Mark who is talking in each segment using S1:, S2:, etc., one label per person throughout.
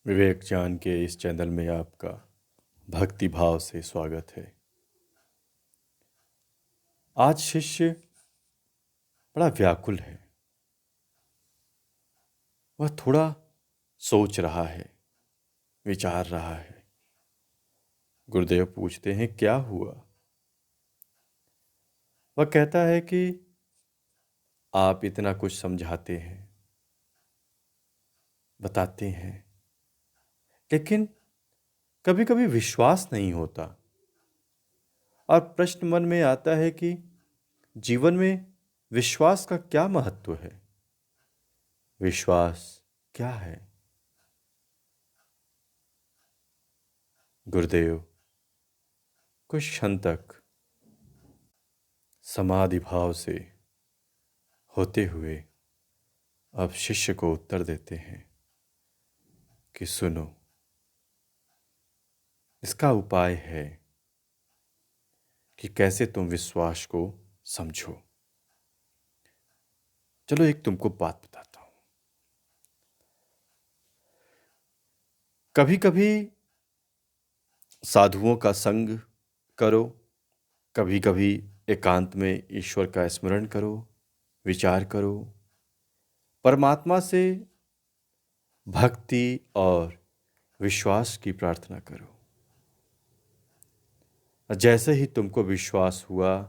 S1: विवेक ज्ञान के इस चैनल में आपका भक्ति भाव से स्वागत है। आज शिष्य बड़ा व्याकुल है। वह थोड़ा सोच रहा है, विचार रहा है। गुरुदेव पूछते हैं, क्या हुआ? वह कहता है कि आप इतना कुछ समझाते हैं, बताते हैं, लेकिन कभी कभी विश्वास नहीं होता। और प्रश्न मन में आता है कि जीवन में विश्वास का क्या महत्व है? विश्वास क्या है? गुरुदेव कुछ क्षण तक समाधि भाव से होते हुए अब शिष्य को उत्तर देते हैं कि सुनो, इसका उपाय है कि कैसे तुम विश्वास को समझो। चलो एक तुमको बात बताता हूं। कभी कभी साधुओं का संग करो, कभी कभी एकांत में ईश्वर का स्मरण करो, विचार करो, परमात्मा से भक्ति और विश्वास की प्रार्थना करो। जैसे ही तुमको विश्वास हुआ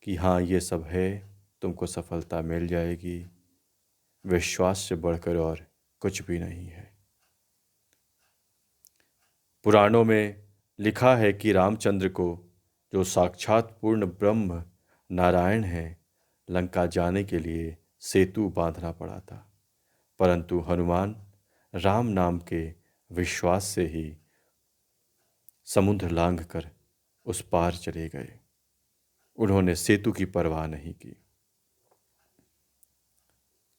S1: कि हाँ ये सब है, तुमको सफलता मिल जाएगी। विश्वास से बढ़कर और कुछ भी नहीं है। पुराणों में लिखा है कि रामचंद्र को, जो साक्षात पूर्ण ब्रह्म नारायण हैं, लंका जाने के लिए सेतु बांधना पड़ा था, परंतु हनुमान राम नाम के विश्वास से ही समुद्र लांघकर उस पार चले गए। उन्होंने सेतु की परवाह नहीं की।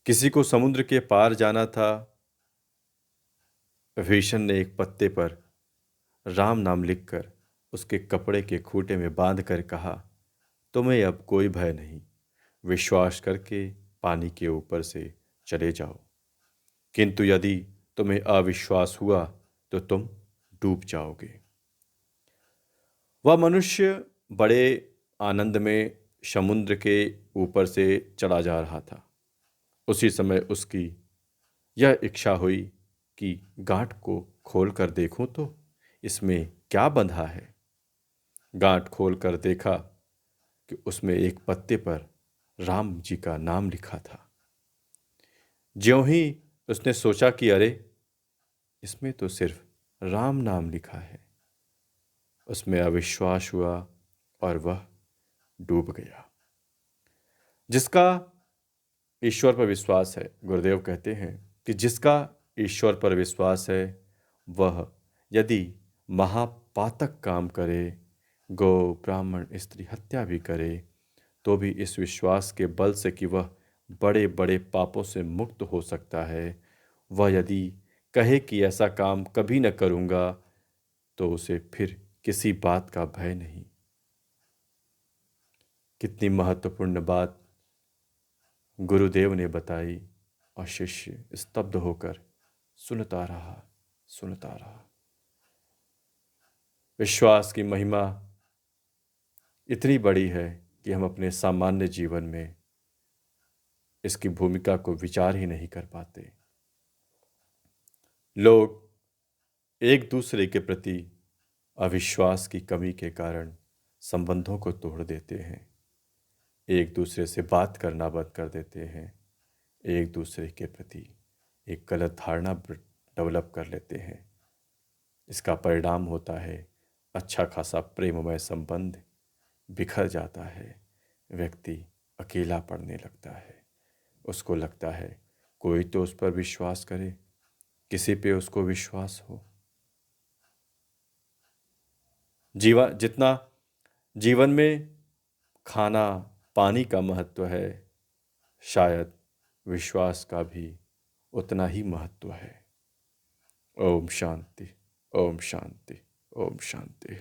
S1: किसी को समुद्र के पार जाना था, विभीषण ने एक पत्ते पर राम नाम लिखकर उसके कपड़े के खूंटे में बांध कर कहा, तुम्हें अब कोई भय नहीं, विश्वास करके पानी के ऊपर से चले जाओ। किंतु यदि तुम्हें अविश्वास हुआ तो तुम डूब जाओगे। वह मनुष्य बड़े आनंद में समुद्र के ऊपर से चला जा रहा था। उसी समय उसकी यह इच्छा हुई कि गांठ को खोल कर देखूं तो इसमें क्या बंधा है। गांठ खोल कर देखा कि उसमें एक पत्ते पर राम जी का नाम लिखा था। ज्यों ही उसने सोचा कि अरे, इसमें तो सिर्फ राम नाम लिखा है, उसमें अविश्वास हुआ और वह डूब गया। जिसका ईश्वर पर विश्वास है, गुरुदेव कहते हैं कि जिसका ईश्वर पर विश्वास है, वह यदि महापातक काम करे, गौ ब्राह्मण स्त्री हत्या भी करे, तो भी इस विश्वास के बल से कि वह बड़े बड़े पापों से मुक्त हो सकता है, वह यदि कहे कि ऐसा काम कभी न करूँगा, तो उसे फिर किसी बात का भय नहीं। कितनी महत्वपूर्ण बात गुरुदेव ने बताई और शिष्य स्तब्ध होकर सुनता रहा, सुनता रहा। विश्वास की महिमा इतनी बड़ी है कि हम अपने सामान्य जीवन में इसकी भूमिका को विचार ही नहीं कर पाते। लोग एक दूसरे के प्रति अविश्वास की कमी के कारण संबंधों को तोड़ देते हैं, एक दूसरे से बात करना बंद कर देते हैं, एक दूसरे के प्रति एक गलत धारणा डेवलप कर लेते हैं। इसका परिणाम होता है अच्छा खासा प्रेममय संबंध बिखर जाता है। व्यक्ति अकेला पड़ने लगता है। उसको लगता है कोई तो उस पर विश्वास करे, किसी पे उसको विश्वास हो। जितना जीवन में खाना पानी का महत्व है, शायद विश्वास का भी उतना ही महत्व है। ओम शांति, ओम शांति, ओम शांति।